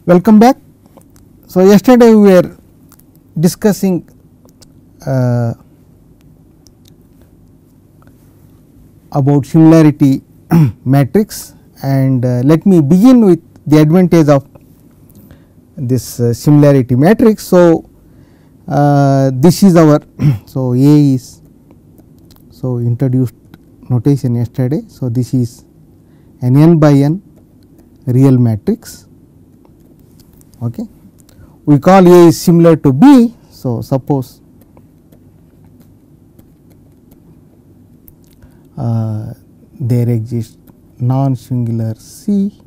Welcome back. So, yesterday we were discussing about similarity matrix, and let me begin with the advantage of this similarity matrix. So, this is our so A is introduced notation yesterday. So, this is an n by n real matrix. Okay. We call A is similar to B. So, suppose there exists non-singular C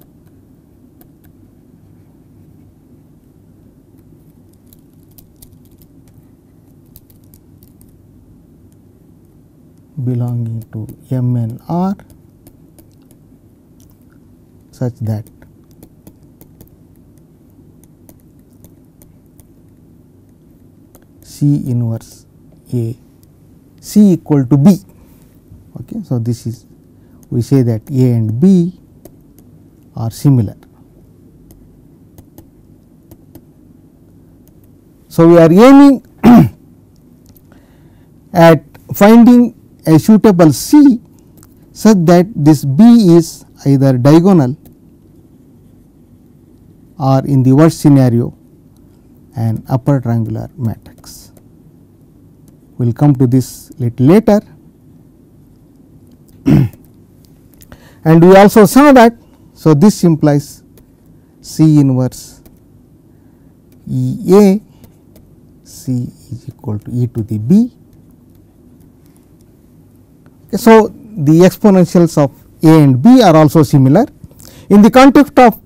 belonging to M and R such that C inverse A C equal to B. Okay. So, this is we say that A and B are similar. So, we are aiming at finding a suitable C such that this B is either diagonal or in the worst scenario an upper triangular matrix. We will come to this little later. And we also saw that, so this implies C inverse E A, C is equal to E to the B. Okay, so, the exponentials of A and B are also similar. In the context of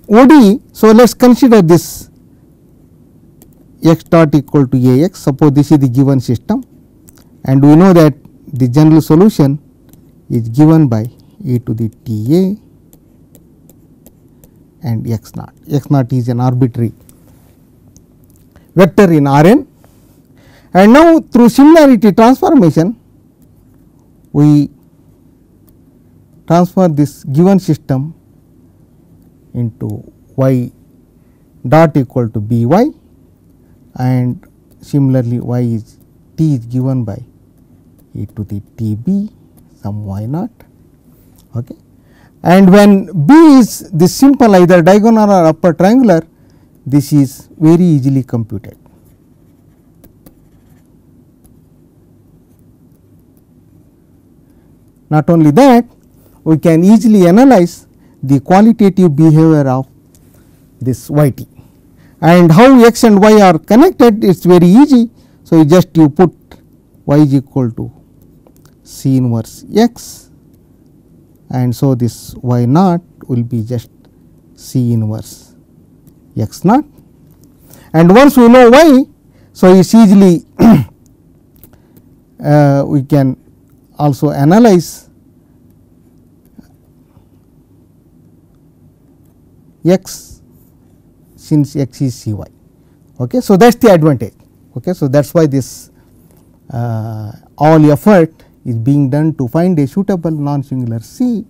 ODE, so let us consider this x dot equal to A x. Suppose this is the given system, and we know that the general solution is given by e to the T A and x naught. X naught is an arbitrary vector in R n, and now through similarity transformation we transfer this given system into y dot equal to B y, and similarly y is t is given by e to the T B some y naught. Okay. And when B is this simple either diagonal or upper triangular, this is very easily computed. Not only that, we can easily analyze the qualitative behavior of this y t, and how x and y are connected is very easy. So, you put y is equal to C inverse x, and so this y naught will be just C inverse x naught, and once we know y, so it is easily we can also analyze x since x is C y. Okay. So, that is the advantage. Okay. So, that is why this all effort is being done to find a suitable non-singular C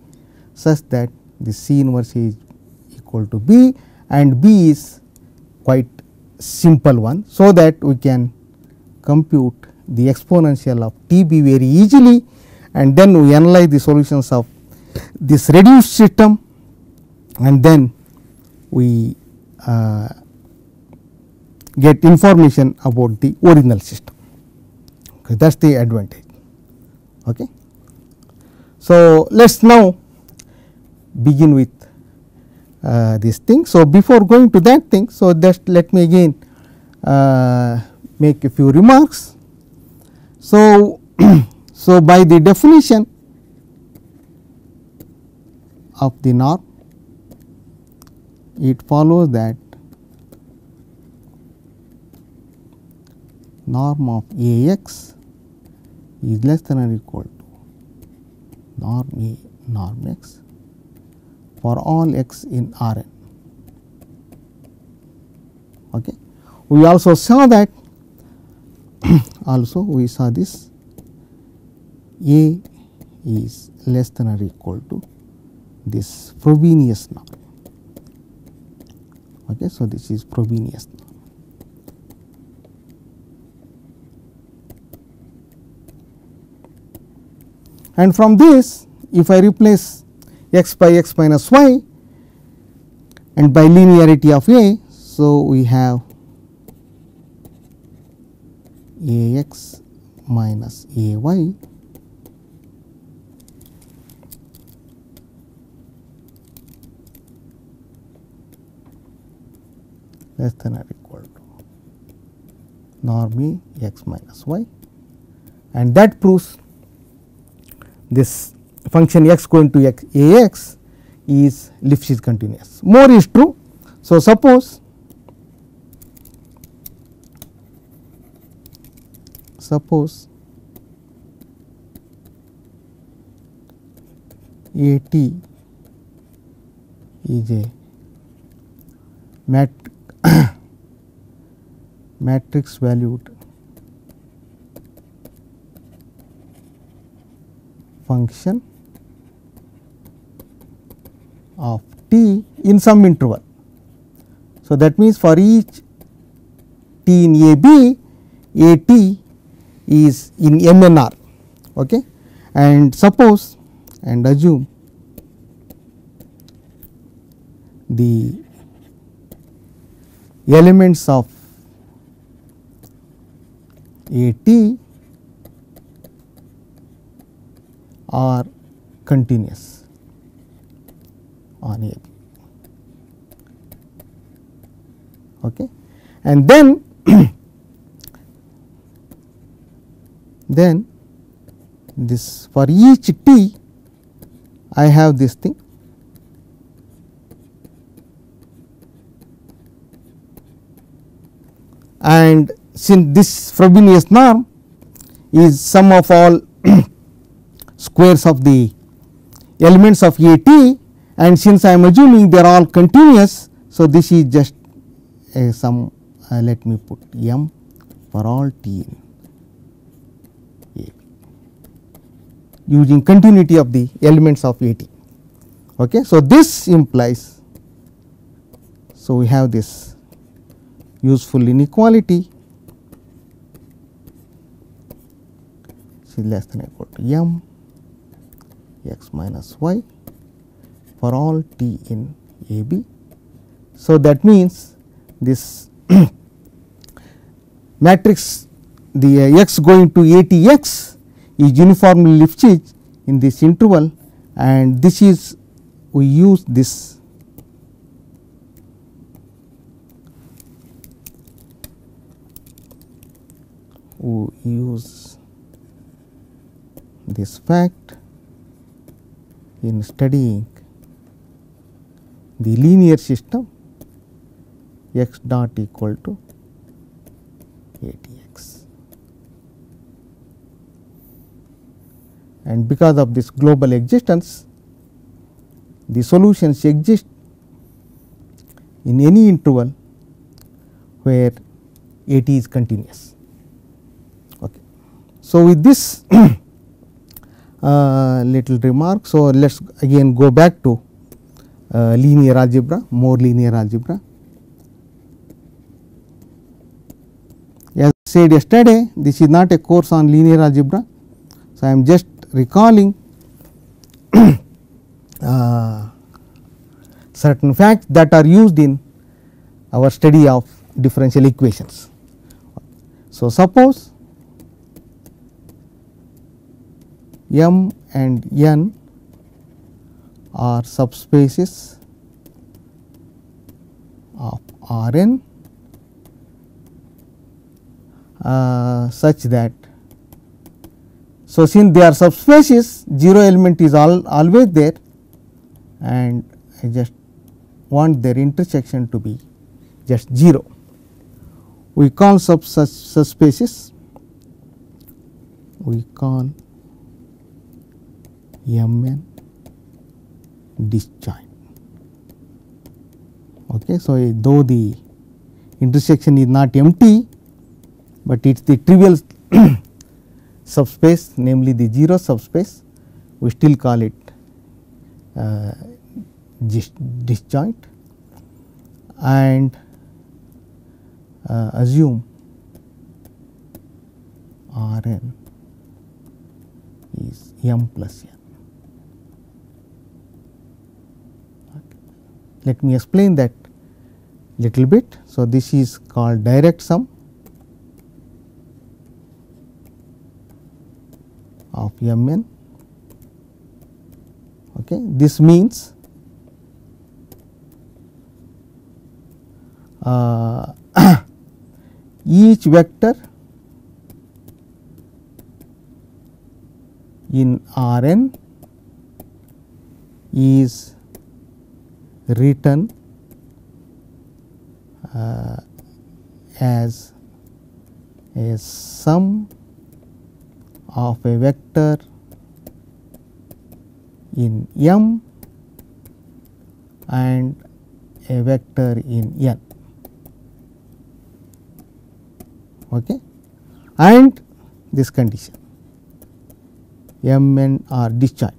such that the C inverse is equal to B, and B is quite simple one. So, that we can compute the exponential of T B very easily, and then we analyze the solutions of this reduced system, and then we get information about the original system. Okay, that is the advantage. Okay. So, let us now begin with this thing. So, before going to that thing, so just let me again make a few remarks. So, so by the definition of the norm, it follows that norm of A x is less than or equal to norm A norm x for all x in R n. Okay. We also saw that we saw this A is less than or equal to this Frobenius norm. Okay, so this is Frobenius norm. And from this, if I replace x by x minus y and by linearity of A, so we have Ax minus Ay less than or equal to norm A x minus y, and that proves this function x going to Ax is Lipschitz continuous. More is true. So, suppose At is a matrix valued function of t in some interval. So, that means for each t in AB, At is in MNR, okay? And suppose and assume the elements of At are continuous on AB, okay? And then then this for each t I have this thing, and since this Frobenius norm is sum of all squares of the elements of At, and since I am assuming they are all continuous, so this is just a sum, let me put M for all t in A using continuity of the elements of At. Okay. So, this implies, so we have this useful inequality which is less than or equal to M x minus y for all t in AB. So, that means this matrix, the x going to ATX is uniformly Lipschitz in this interval, and this is we use this fact in studying the linear system x dot equal to ATX. And because of this global existence, the solutions exist in any interval where At is continuous. Okay. So, with this little remark, so let us again go back to linear algebra, more linear algebra. As I said yesterday, this is not a course on linear algebra. So, I am just recalling certain facts that are used in our study of differential equations. So, suppose M and N are subspaces of Rn such that, so since they are subspaces, 0 element is always there, and I just want their intersection to be just 0. We call such subspaces, we call Mn disjoint. Okay. So, though the intersection is not empty, but it is the trivial subspace, namely the 0 subspace, we still call it disjoint, and assume Rn is m plus n. Okay. Let me explain that little bit. So, this is called direct sum of mn. Okay. This means each vector in Rn is written as a sum of a vector in M and a vector in N. Okay. And this condition M n are disjoint.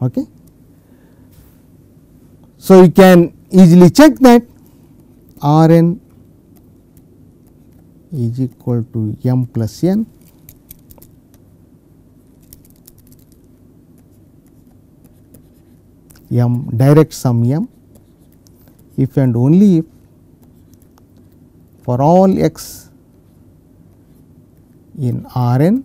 Okay. So, you can easily check that R n is equal to m plus n direct sum m if and only if for all x in R n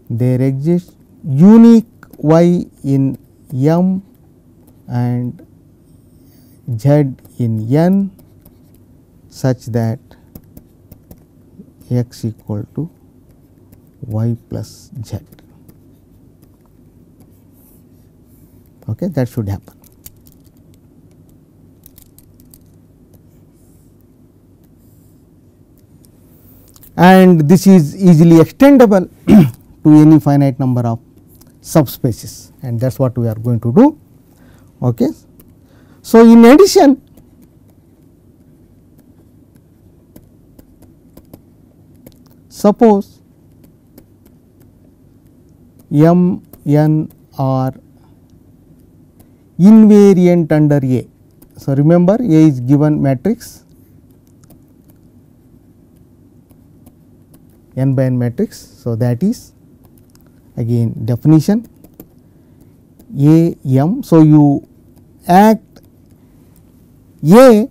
there exists unique y in m and z in n such that x equal to y plus z. Okay, that should happen. And this is easily extendable to any finite number of subspaces, and that is what we are going to do. Okay. So, in addition, suppose m n are invariant under A. So, remember A is given matrix n by n matrix. So, that is again definition A m. So, you act A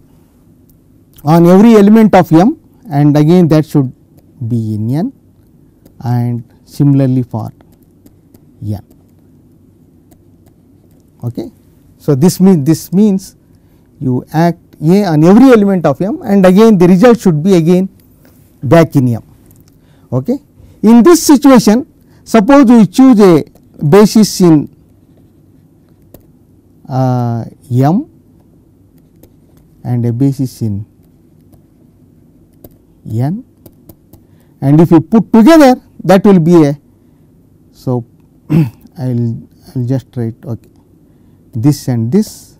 on every element of m and again that should be in n and similarly for n. Okay. So, this means you act A on every element of m and again the result should be again back in m. Okay. In this situation, suppose we choose a basis in m and a basis in n, and if you put together that will be a. So, I will just write okay, this and this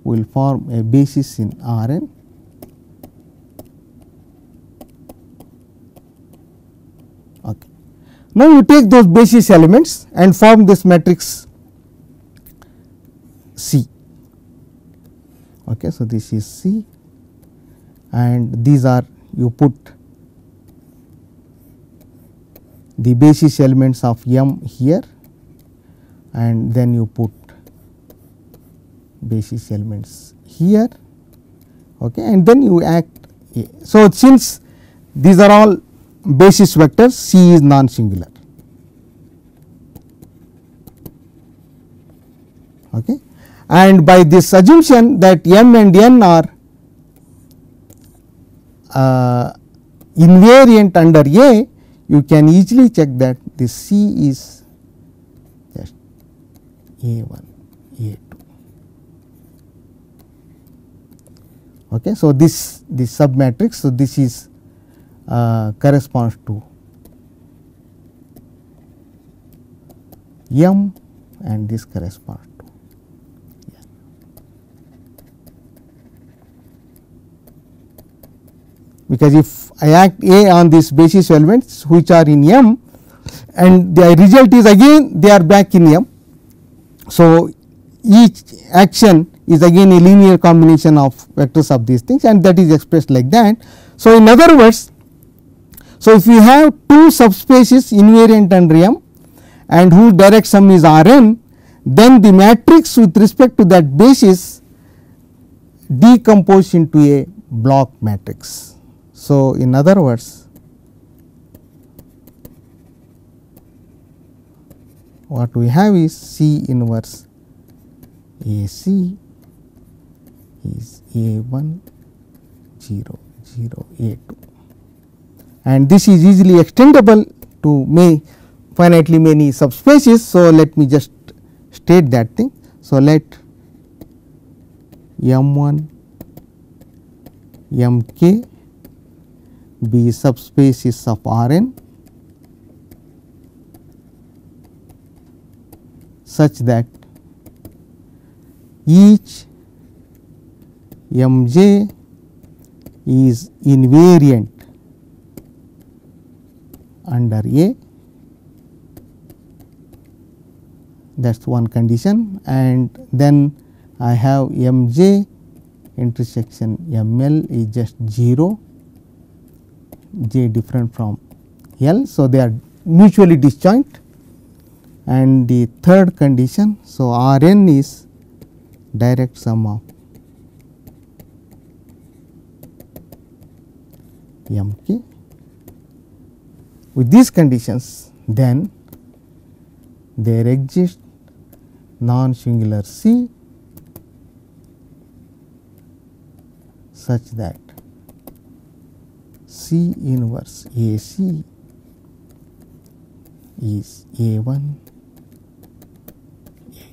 will form a basis in R n. Okay. Now, you take those basis elements and form this matrix C. Okay. So, this is C and these are you put the basis elements of m here and then you put basis elements here, okay, and then you act A. So, since these are all basis vectors, C is non-singular. Okay. And by this assumption that m and n are invariant under A, you can easily check that this C is just A1, A2. Okay. So, this submatrix, so this is corresponds to M and this corresponds to N. Because if I act A on these basis elements which are in M and the result is again they are back in M. So, each action is again a linear combination of vectors of these things, and that is expressed like that. So, in other words, so if we have two subspaces invariant under M and whose direct sum is R n, then the matrix with respect to that basis decomposes into a block matrix. So, in other words, what we have is C inverse A C is A 1 0 0 A 2, and this is easily extendable to finitely many subspaces. So, let me just state that thing. So, let M 1 M k be subspaces of R n such that each M j is invariant under A. That is one condition, and then I have M j intersection M L is just 0, j different from L. So, they are mutually disjoint, and the third condition. So, R n is direct sum of M k. With these conditions, then there exists non-singular C such that C inverse A C is A 1 A k.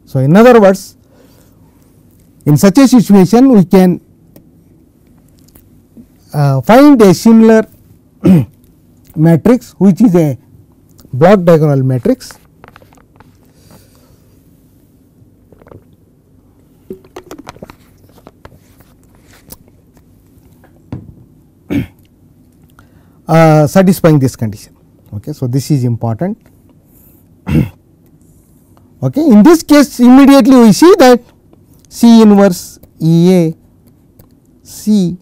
So, in other words, in such a situation we can find a similar matrix which is a block diagonal matrix. Satisfying this condition. Okay. So, this is important. Okay. In this case, immediately we see that C inverse E A C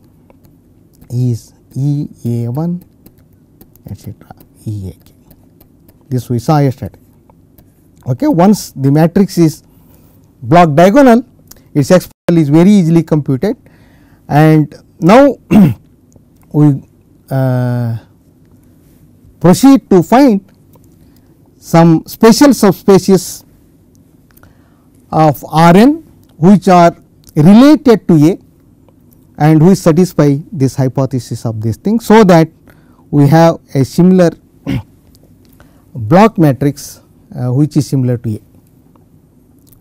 is E A 1 etc. E A k. This we saw yesterday. Okay. Once the matrix is block diagonal, its exponential is very easily computed, and now we proceed to find some special subspaces of R n which are related to A and which satisfy this hypothesis of this thing. So, that we have a similar block matrix which is similar to A.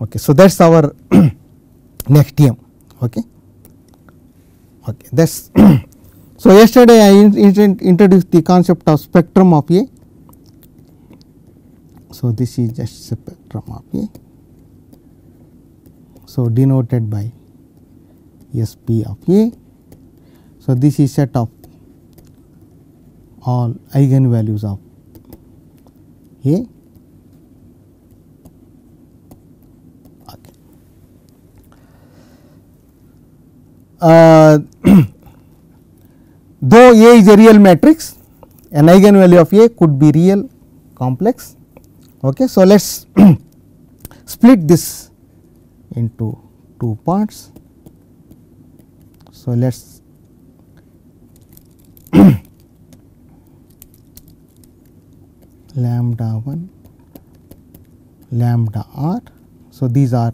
Okay. So, that is our next TM. Okay. Okay. That is so, yesterday I introduced the concept of spectrum of A. So, this is just spectrum of A. So, denoted by SP of A. So, this is set of all eigenvalues of A. Okay. Though A is a real matrix, an eigenvalue of A could be real complex. Okay. So, let us split this into two parts. So, let us lambda 1 lambda r. So, these are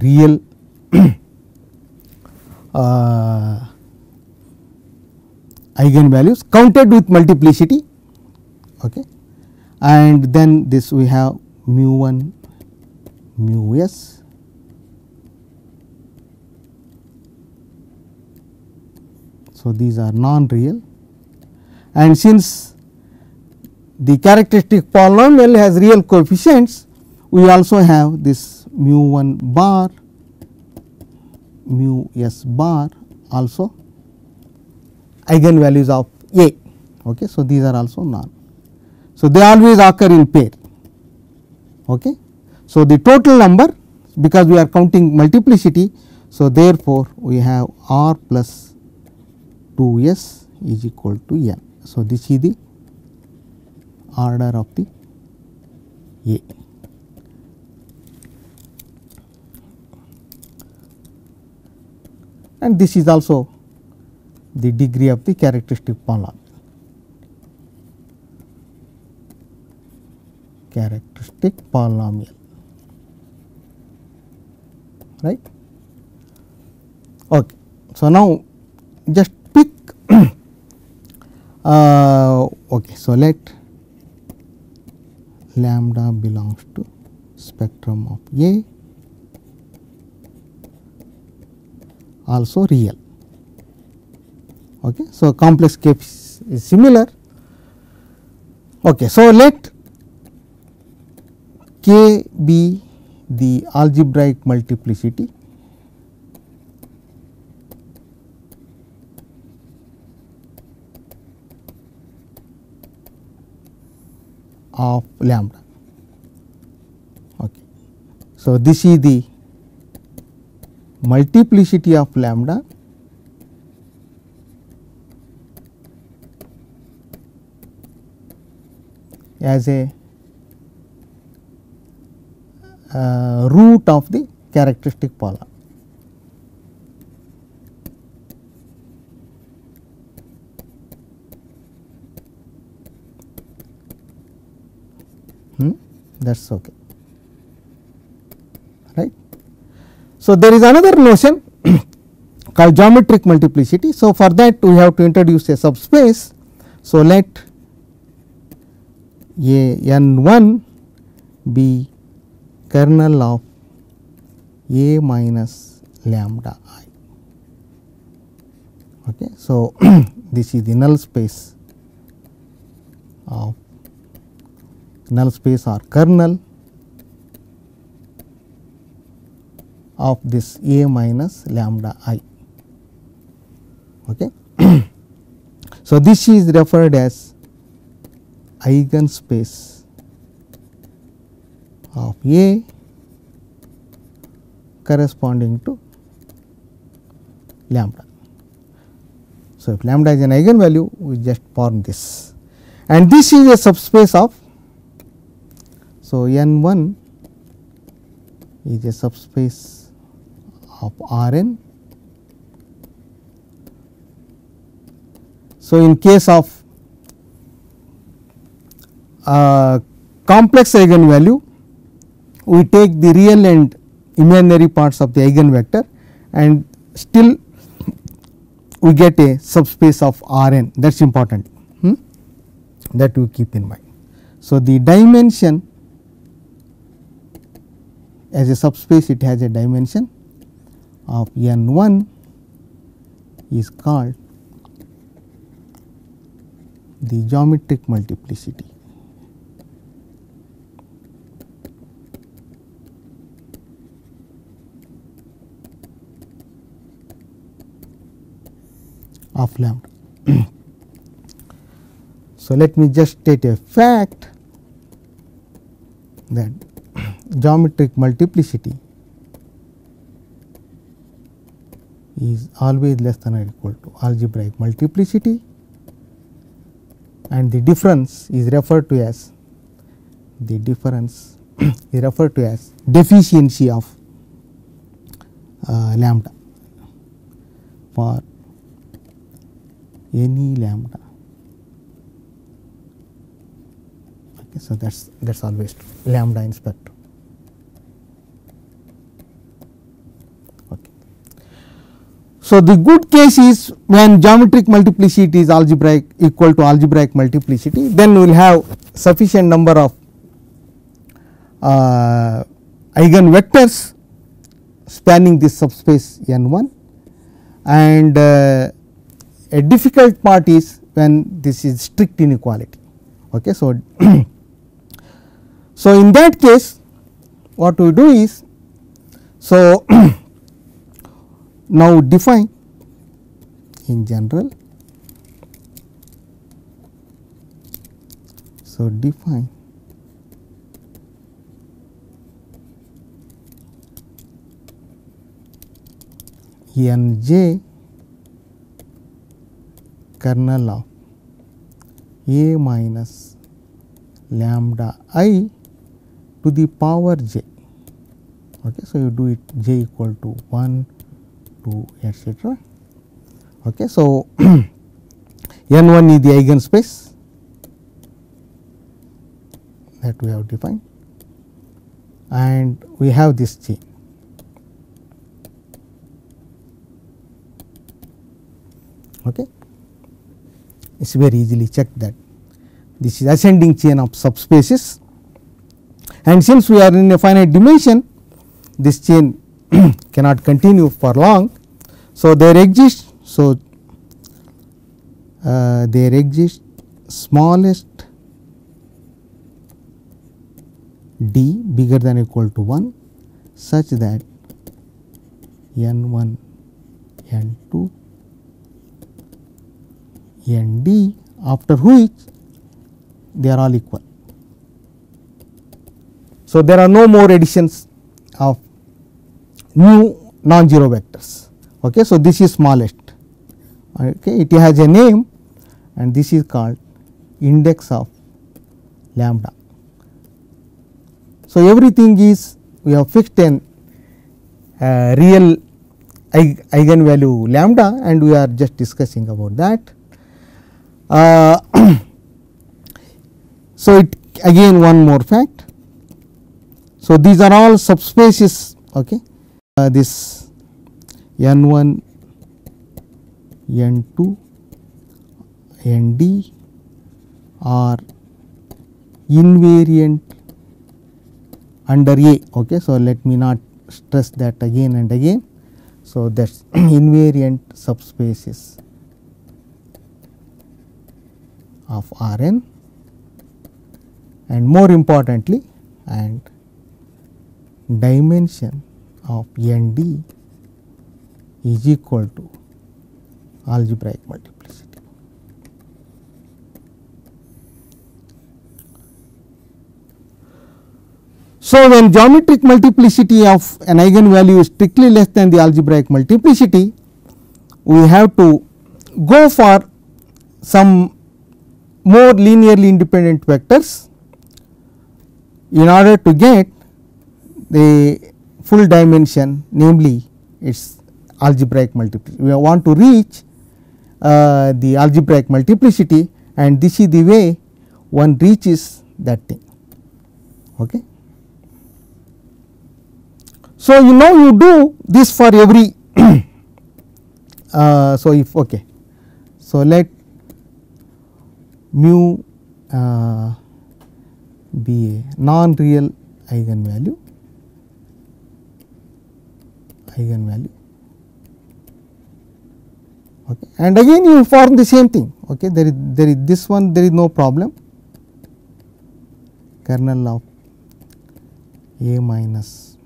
real eigenvalues counted with multiplicity. Okay. And then this we have mu 1 mu s. So, these are non-real, and since the characteristic polynomial has real coefficients, we also have this mu 1 bar mu s bar also eigenvalues of A. Okay. So, these are also non. So, they always occur in pair. Okay. So, the total number, because we are counting multiplicity. So, therefore, we have r plus 2s is equal to n. So, this is the order of the A. And this is also the degree of the characteristic polynomial. Characteristic polynomial, right. Okay. So, now just pick okay. So, let lambda belongs to spectrum of A, also real. Okay. So, complex case is similar. Okay. So, let K be the algebraic multiplicity of lambda. Okay. So, this is the multiplicity of lambda as a root of the characteristic polynomial. That is okay, right. So, there is another notion called geometric multiplicity. So, for that we have to introduce a subspace. So, let A n1 be kernel of A minus lambda I. Okay. So, this is the null space of or kernel of this A minus lambda I. Okay. So, this is referred as eigenspace of A corresponding to lambda. So, if lambda is an eigenvalue, we just form this, and this is a subspace of. So, n1 is a subspace of Rn. So, in case of complex eigenvalue, we take the real and imaginary parts of the eigenvector, and still we get a subspace of Rn. That is important, that we keep in mind. So, the dimension as a subspace, it has a dimension of n1 is called the geometric multiplicity of lambda. So, let me just state a fact that geometric multiplicity is always less than or equal to algebraic multiplicity, and the difference is referred to as deficiency of lambda for any lambda. Okay, so that's always true, lambda in spectrum. Okay. So, the good case is when geometric multiplicity is algebraic equal to algebraic multiplicity, then we will have sufficient number of eigenvectors spanning this subspace n1, and a difficult part is when this is strict inequality. Okay. So, so in that case what we do is, so now define in general. So, define n j kernel of a minus lambda I to the power j. Okay, so you do it j equal to 1, 2, etc. Okay, so n1 is the eigenspace that we have defined, and we have this chain. Okay, it's very easily checked that this is ascending chain of subspaces, and since we are in a finite dimension, this chain cannot continue for long. So, there exists smallest d bigger than or equal to 1 such that n1, n2, nd after which they are all equal. So, there are no more additions of new non-zero vectors. Okay, so, this is smallest. Okay, it has a name, and this is called index of lambda. So, everything is, we have fixed an real eigenvalue lambda, and we are just discussing about that. So, it again one more fact. So, these are all subspaces. Okay, this n1, n2, nd are invariant under A. Okay, so, let me not stress that again and again. So, that is invariant subspaces of R n, and more importantly, and dimension of n d is equal to algebraic multiplicity. So, when geometric multiplicity of an eigenvalue is strictly less than the algebraic multiplicity, we have to go for some more linearly independent vectors in order to get the full dimension, namely its algebraic multiplicity. We want to reach the algebraic multiplicity, and this is the way one reaches that thing. Okay. So, you know, you do this for every so if okay. So, let mu be a non-real eigenvalue, okay. And again you form the same thing. Okay, there is this one, there is no problem, kernel of a minus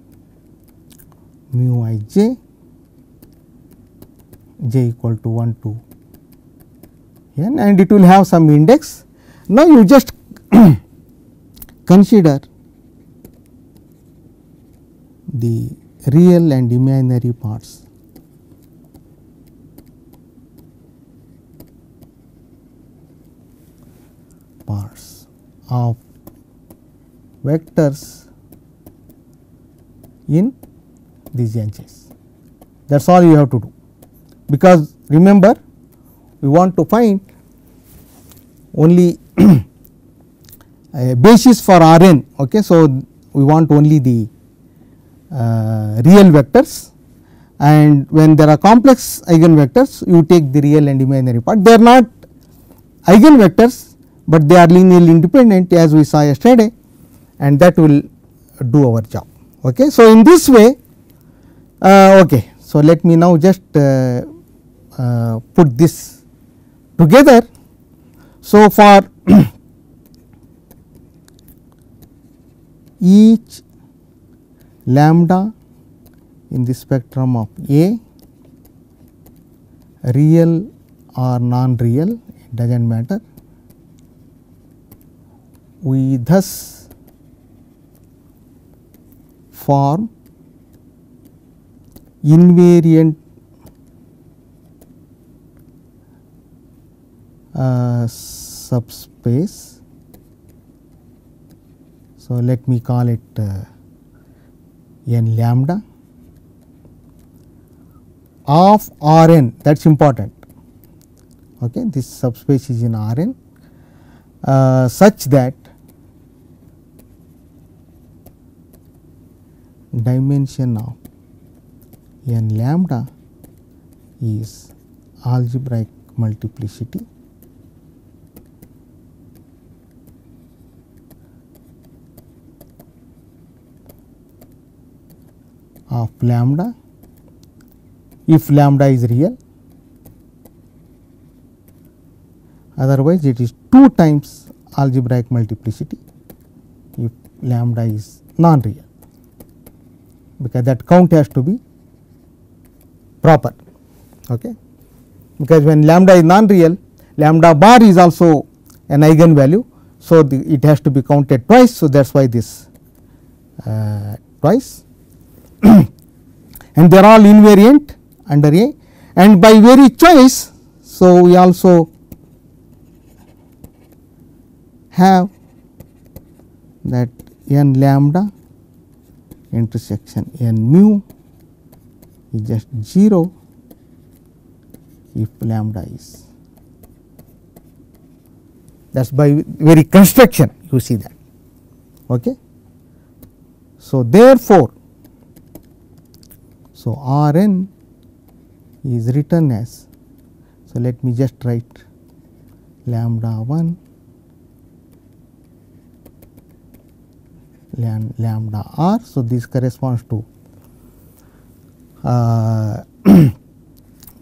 mu I j, j equal to 1 to n, and it will have some index. Now, you just consider the real and imaginary parts of vectors in these NJs. That is all you have to do, because remember we want to find only a basis for R n. Okay. So, we want only the real vectors, and when there are complex eigenvectors you take the real and imaginary part. They are not eigenvectors, but they are linearly independent as we saw yesterday, and that will do our job. Okay. So, in this way, okay. So, let me now just put this together. So, for each lambda in the spectrum of A, real or non-real, it does not matter, we thus form invariant subspace. So, let me call it n lambda of R n, that is important. Okay. This subspace is in R n such that dimension of n lambda is algebraic multiplicity of lambda if lambda is real, otherwise it is 2 times algebraic multiplicity if lambda is non-real, because that count has to be proper. Okay. Because when lambda is non-real, lambda bar is also an eigenvalue. So, it has to be counted twice. So, that is why this twice and they are all invariant under A, and by very choice. So, we also have that n lambda intersection n mu is just 0 if lambda is, that is by very construction you see that. Okay. So, therefore, so R n is written as, so let me just write lambda 1 lambda r. So, this corresponds to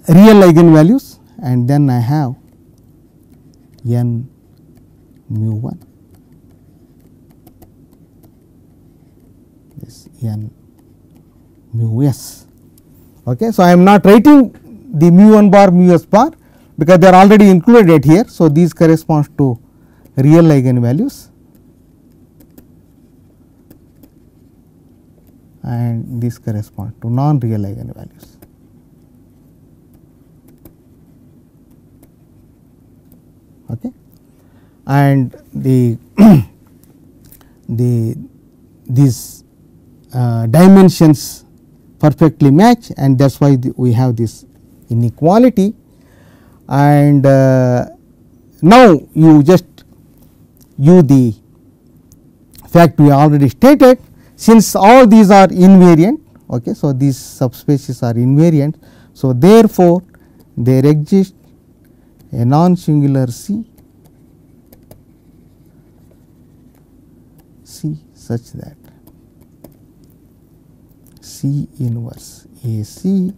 real eigenvalues, and then I have n mu 1, this n mu s. Okay. So, I am not writing the mu 1 bar mu s bar, because they are already included here. So, these corresponds to real eigenvalues, and this corresponds to non-real eigenvalues. Okay. And these dimensions perfectly match, and that is why we have this inequality. And now you just use the fact we already stated, since all these are invariant. Okay. So, these subspaces are invariant. So, therefore, there exists a non-singular C such that C inverse A C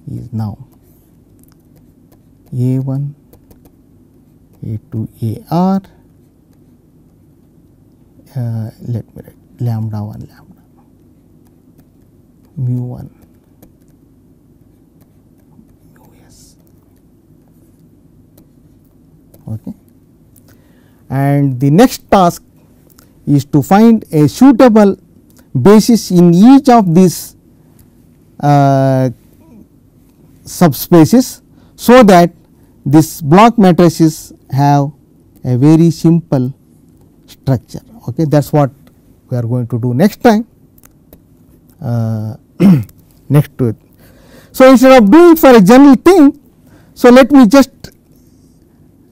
is now A 1 A 2 A r, let me write lambda 1 lambda mu 1 mu s. Okay. And the next task is to find a suitable basis in each of these subspaces, so that this block matrices have a very simple structure. Okay. That is what we are going to do next time, next to it. So, instead of doing for a general thing, so let me just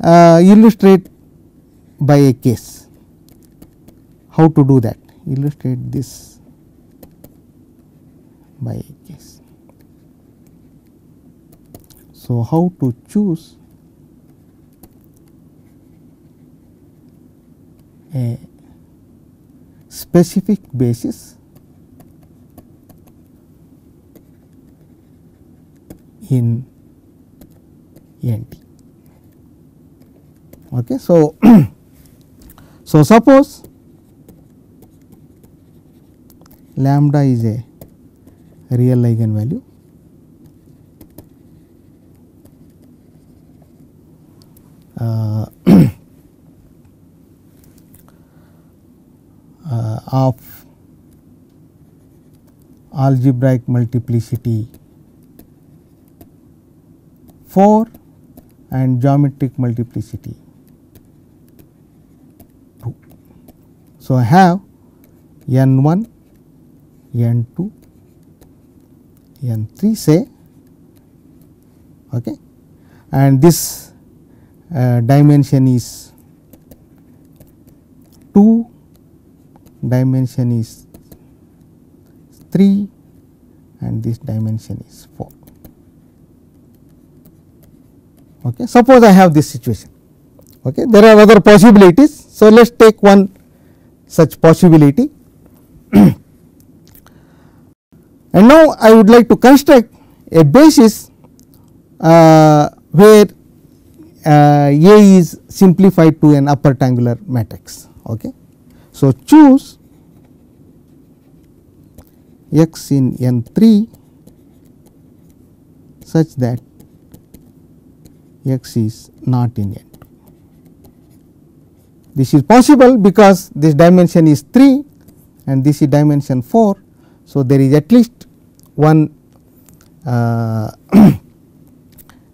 illustrate by a case. How to do that? Illustrate this by a case. So, how to choose a specific basis in NT. Okay. So, so suppose lambda is a real eigenvalue of algebraic multiplicity 4 and geometric multiplicity 2. So, I have n 1, n 2, n 3 say, okay, and this dimension is 2, dimension is 3, and this dimension is 4. Okay. Suppose I have this situation. Okay. There are other possibilities. So, let us take one such possibility. And now, I would like to construct a basis where A is simplified to an upper triangular matrix. Okay. So, choose x in n 3 such that x is not in n 2. This is possible because this dimension is 3 and this is dimension 4. So, there is at least one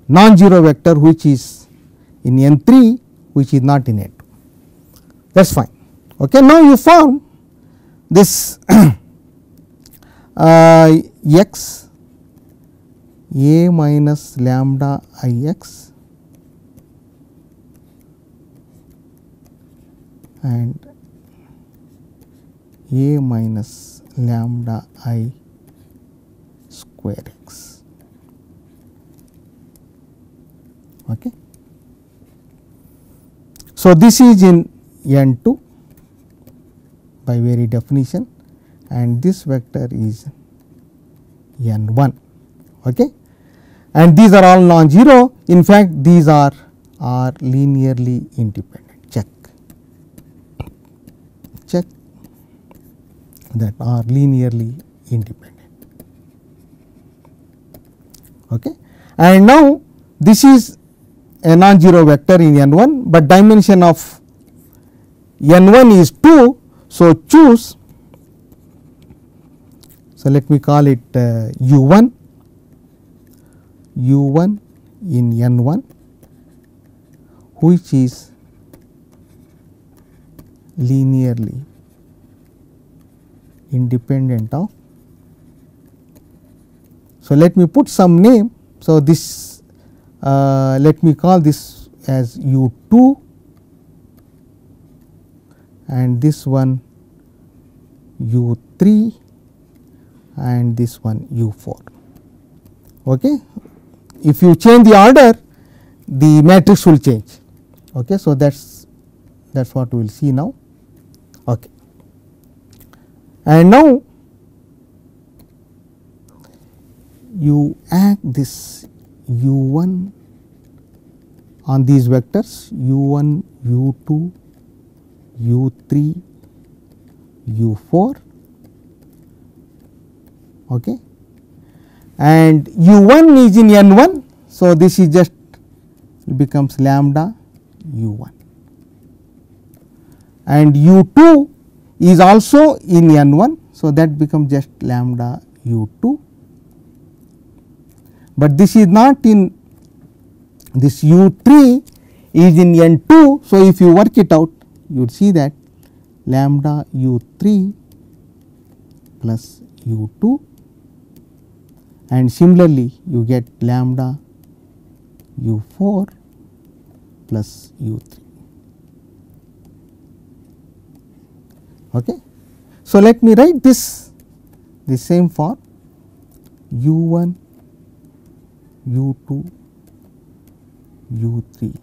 non-zero vector which is in n 3 which is not in n 2, that is fine. Okay. Now, you form this x a minus lambda I x and a minus lambda I square x. Okay. So, this is in n 2 by very definition, and this vector is n 1. Okay. And these are all non-zero. In fact, these are linearly independent. Check that are linearly independent. Okay. And now, this is a non-zero vector in n 1, but dimension of n 1 is 2. So, choose. So, let me call it u 1 in n 1 which is linearly independent of. So, let me put some name. So, this let me call this as u 2 and this one u 3 and this one u 4. Okay. If you change the order, the matrix will change. Okay. So, that is what we will see now. Okay. And now, you add this u 1 on these vectors u 1, u 2, u 3, u 4. Okay. And u 1 is in n 1. So, this is just becomes lambda u 1 and u 2 is also in n 1. So, that becomes just lambda u 2, but this is not in this u 3 is in n 2. So, if you work it out, you would see that lambda u 3 plus u 2, and similarly you get lambda u 4 plus u 3. Okay. So, let me write this the same form u 1, u 2, u 3,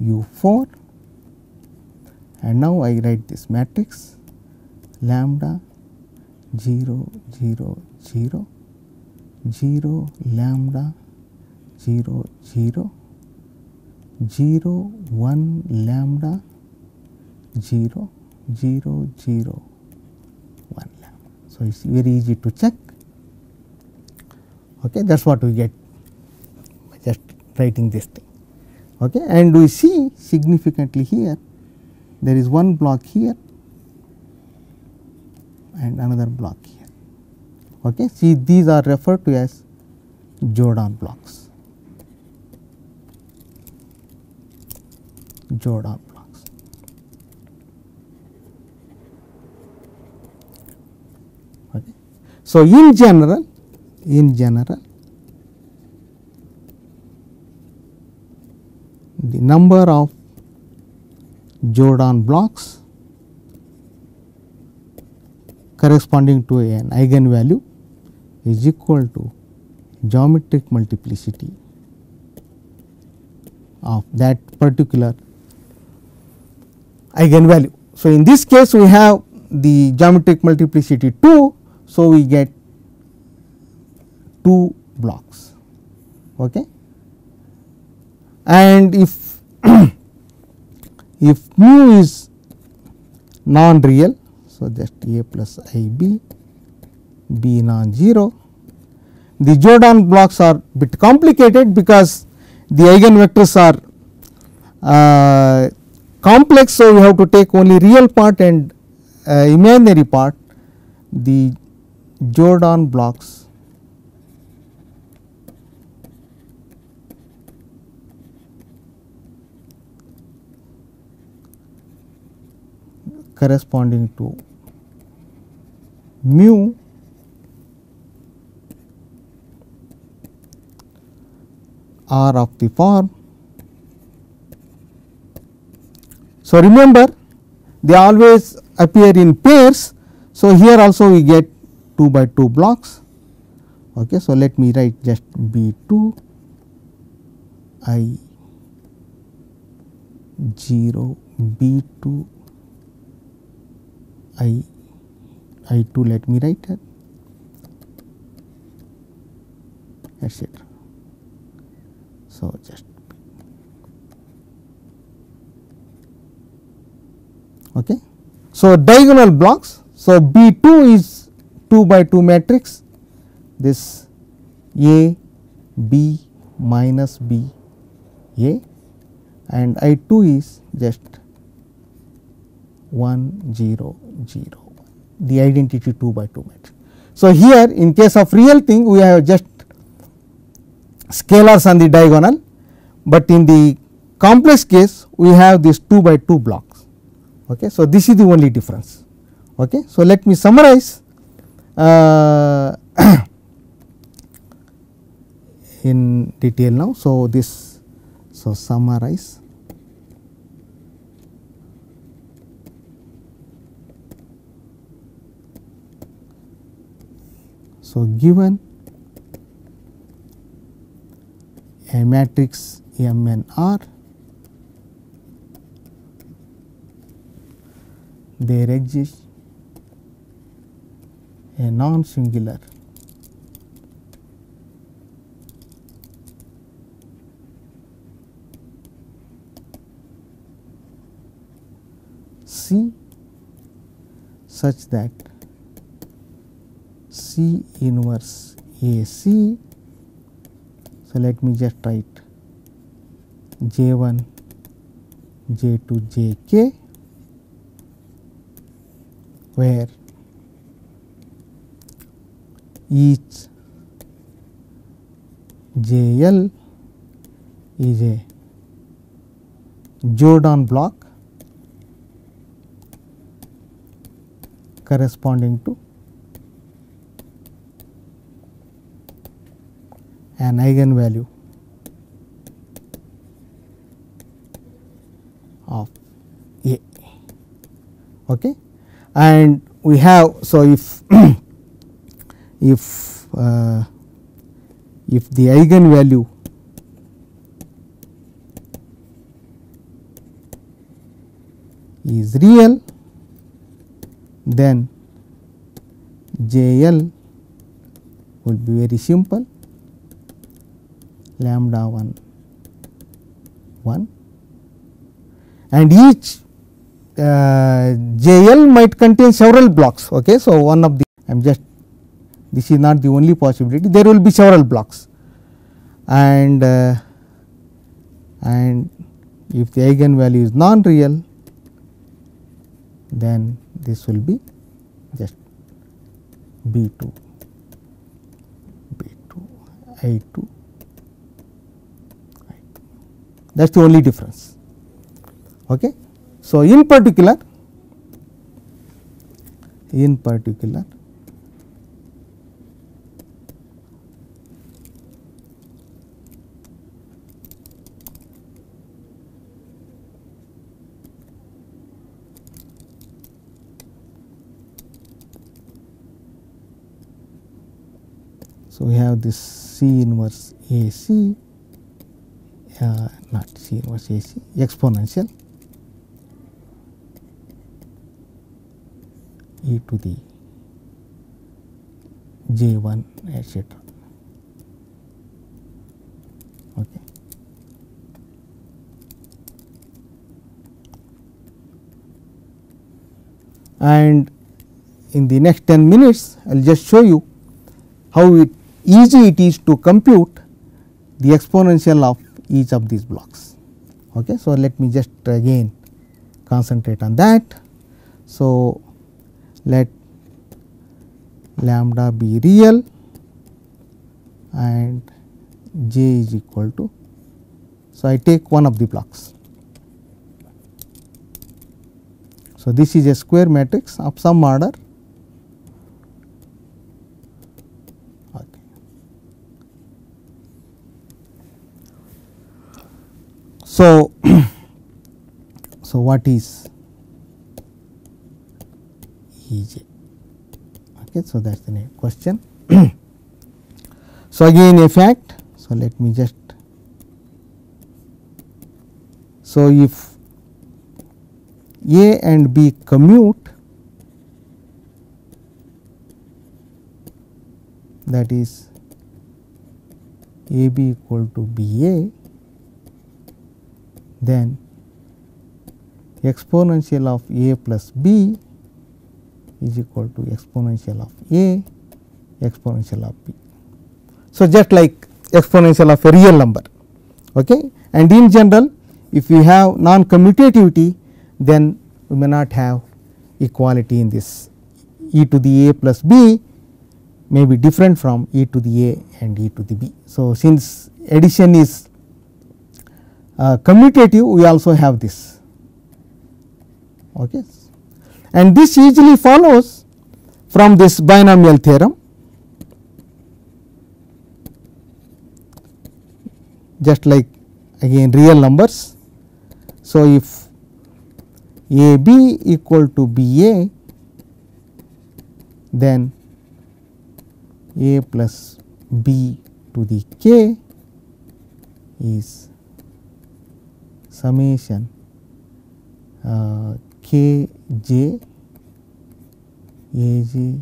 u 4, and now I write this matrix lambda 0 0 0 0 lambda 0 0 0 1 lambda 0 0 0 1 lambda. So, it is very easy to check. Okay, that is what we get by just writing this thing. Okay, and we see significantly here there is one block here and another block here. Okay, see, these are referred to as Jordan blocks. Jordan blocks. Okay. So, in general, the number of Jordan blocks corresponding to an eigenvalue is equal to geometric multiplicity of that particular eigenvalue. So, in this case we have the geometric multiplicity 2. So, we get 2 blocks. Okay. And if if mu is non-real, so just A plus I B, B non-zero, the Jordan blocks are bit complicated because the eigenvectors are complex. So, we have to take only real part and imaginary part. The Jordan blocks corresponding to mu are of the form. So, remember they always appear in pairs. So, here also we get 2 by 2 blocks. Okay. So, let me write just B 2 I 0 B 2 I 2, let me write that, etc. So, just okay. So, diagonal blocks. So, B 2 is 2 by 2 matrix, this A B minus B A, and I 2 is just 1 0 0, the identity 2 by 2 matrix. So, here in case of real thing we have just scalars on the diagonal, but in the complex case we have this 2 by 2 blocks. Okay. So, this is the only difference. Okay. So, let me summarize in detail now. So, this summarize. So, given a matrix M n R, there exists a non-singular C such that C inverse A C. So, let me just write J 1 J 2 J k, where each J L is a Jordan block corresponding to an eigenvalue of A. Okay. And we have, so if if the eigenvalue is real, then J L will be very simple, lambda 1 1, and each J L might contain several blocks. Okay. So, one of the, I am just, this is not the only possibility, there will be several blocks, and if the eigenvalue is non-real, then this will be just B 2 B 2 I 2 I 2. That is the only difference. Okay. So, in particular so we have this C inverse AC, not C inverse AC, exponential e to the j1 etc. Okay. And in the next 10 minutes, I will just show you how easy it is to compute the exponential of each of these blocks. Okay. So, let me just again concentrate on that. So, let lambda be real and j is equal to, so I take one of the blocks. So, this is a square matrix of some order. Okay. So, so what is EJ? Okay, so that is the next question. So, again a fact. So, let me just, so if A and B commute, that is AB equal to BA, then exponential of A plus B is equal to exponential of A exponential of B. So, just like exponential of a real number. Okay. And in general, if we have non-commutativity, then we may not have equality in this. E to the A plus B may be different from E to the A and E to the B. So, since addition is commutative, we also have this. Okay. And this easily follows from this binomial theorem, just like again real numbers. So, if AB equal to BA, then A plus B to the K is summation K j A j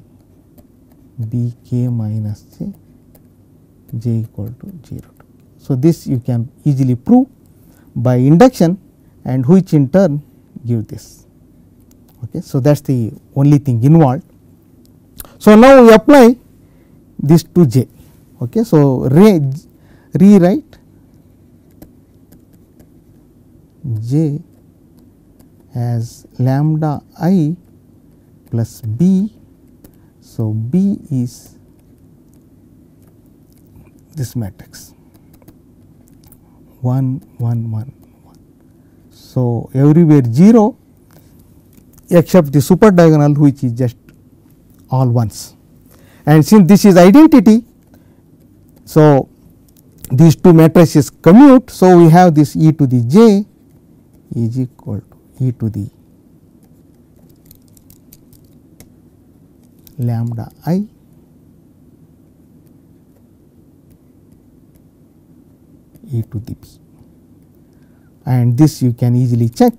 B K minus j, j equal to 0. So, this you can easily prove by induction, and which in turn give this. Okay. So, that is the only thing involved. So, now we apply this to j. Okay. So, rewrite j as lambda I plus b. So, b is this matrix 1 1 1 1. So, everywhere 0 except the super diagonal, which is just all ones. And since this is identity, so these two matrices commute. So, we have this e to the j is equal to e to the lambda I e to the b, and this you can easily check.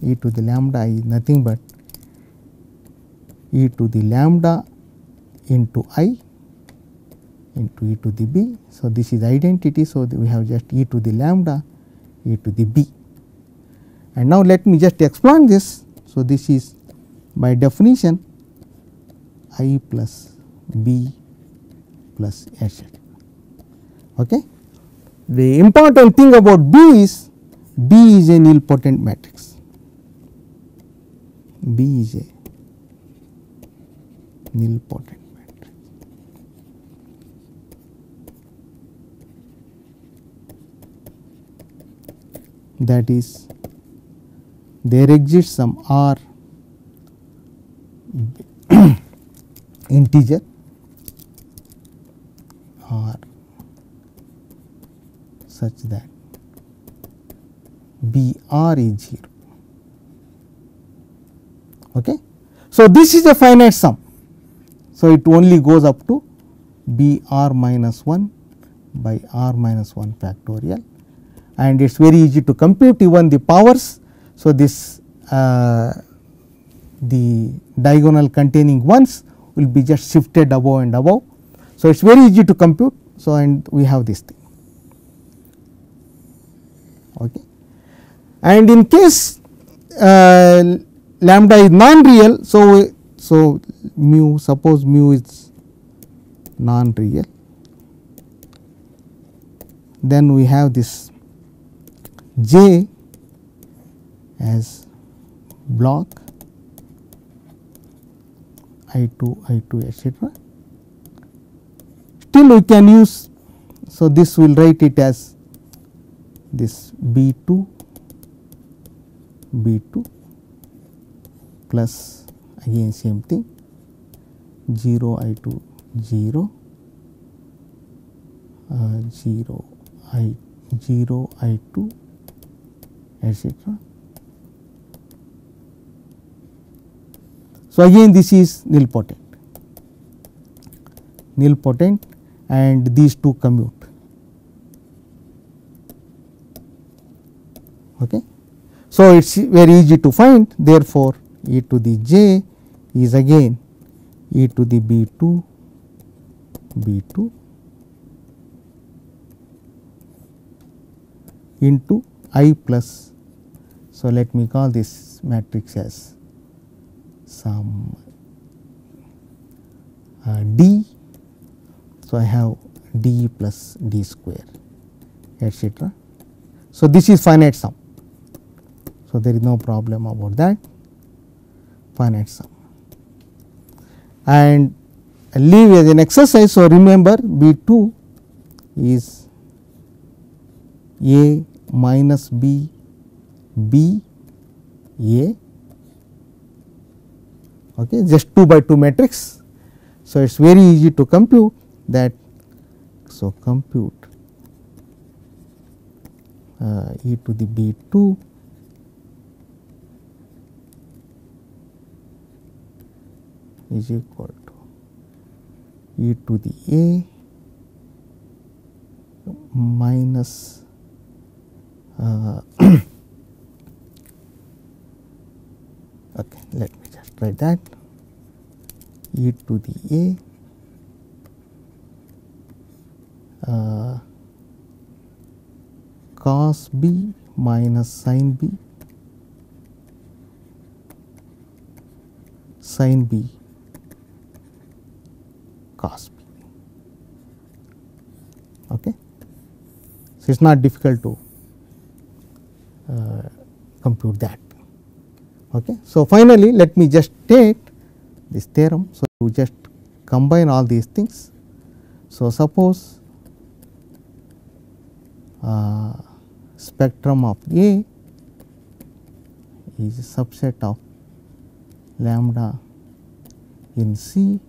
E to the lambda I is nothing but e to the lambda into I into e to the b. So, this is identity. So, we have just e to the lambda e to the b. And now, let me just expand this. So, this is by definition I plus b plus etc. Okay. The important thing about B is a nilpotent matrix. B is a nilpotent matrix. That is there exists some r integer r such that Br is 0. Okay. So, this is a finite sum. So, it only goes up to Br minus 1 by r minus 1 factorial, and it is very easy to compute even the powers. So, this the diagonal containing ones will be just shifted above and above. So, it is very easy to compute. So, and we have this thing. Okay. And in case lambda is non-real, so mu, suppose mu is non-real, then we have this j as block I2 etc. Still we can use, so this will write it as this B2 plus again same thing 0 I2 0 0 I2 etc. So, again this is nilpotent and these two commute. Okay. So, it is very easy to find, therefore, e to the j is again e to the B2 into I plus. So, let me call this matrix as some D. So, I have D plus D square etc. So, this is finite sum. So, there is no problem about that, finite sum, and leave as an exercise. So, remember B2 is A minus B, B A, okay, just 2 by 2 matrix. So, it is very easy to compute that. So, compute e to the B2 is equal to e to the A minus okay, let me just write that e to the A cos B minus sin B sin B cos B. Okay. So, it is not difficult to compute that. Okay. So, finally, let me just take this theorem. So, you just combine all these things. So, suppose spectrum of A is a subset of lambda in C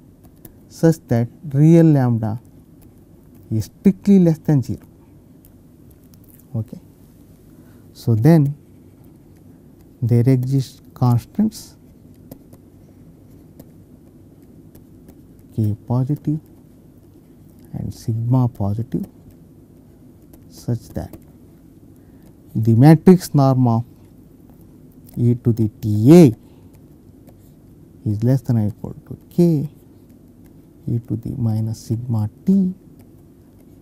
such that real lambda is strictly less than 0. Okay. So, then there exist constants k positive and sigma positive such that the matrix norm of e to the T A is less than or equal to k e to the minus sigma t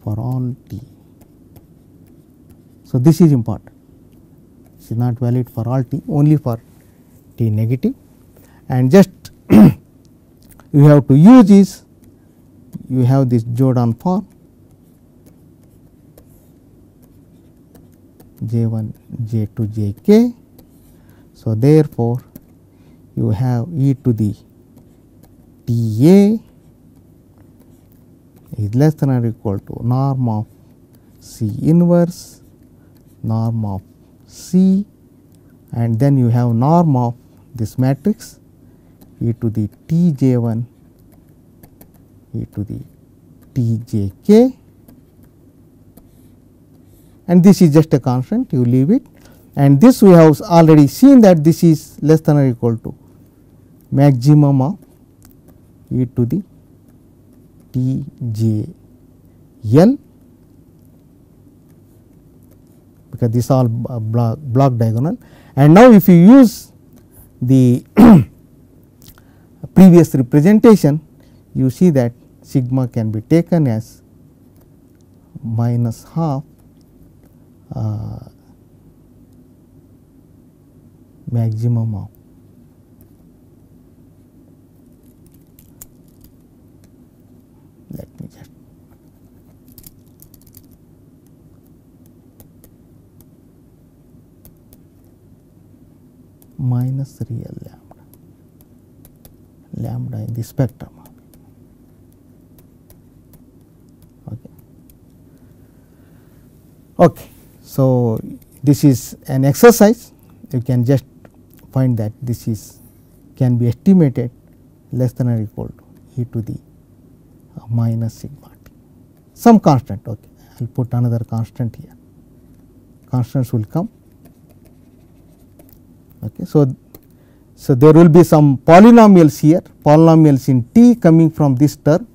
for all t. So, this is important. It is not valid for all t, only for t negative, and just you have to use is you have this Jordan form J1 J2 Jk. So, therefore, you have e to the T A is less than or equal to norm of C inverse, norm of C, and then you have norm of this matrix e to the t j 1 e to the t j k, and this is just a constant, you leave it, and this we have already seen that this is less than or equal to maximum of e to the t j l, because this all block diagonal. And now if you use the previous representation, you see that sigma can be taken as minus half maximum of let me just minus real lambda in the spectrum. Okay. So, this is an exercise, you can just find that this is can be estimated less than or equal to e to the minus sigma t, some constant. Okay. I will put another constant here, constants will come. Okay. So, there will be some polynomials here, polynomials in t coming from this term,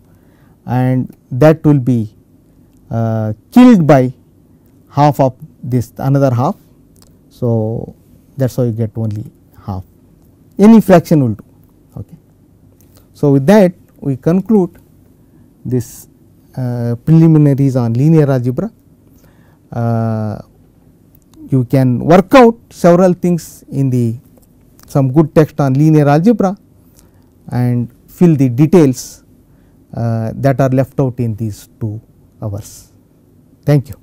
and that will be killed by half of this another half. So, that is how you get only half, any fraction will do. Okay. So, with that we conclude this preliminaries on linear algebra. You can work out several things in the some good text on linear algebra and fill the details that are left out in these 2 hours. Thank you.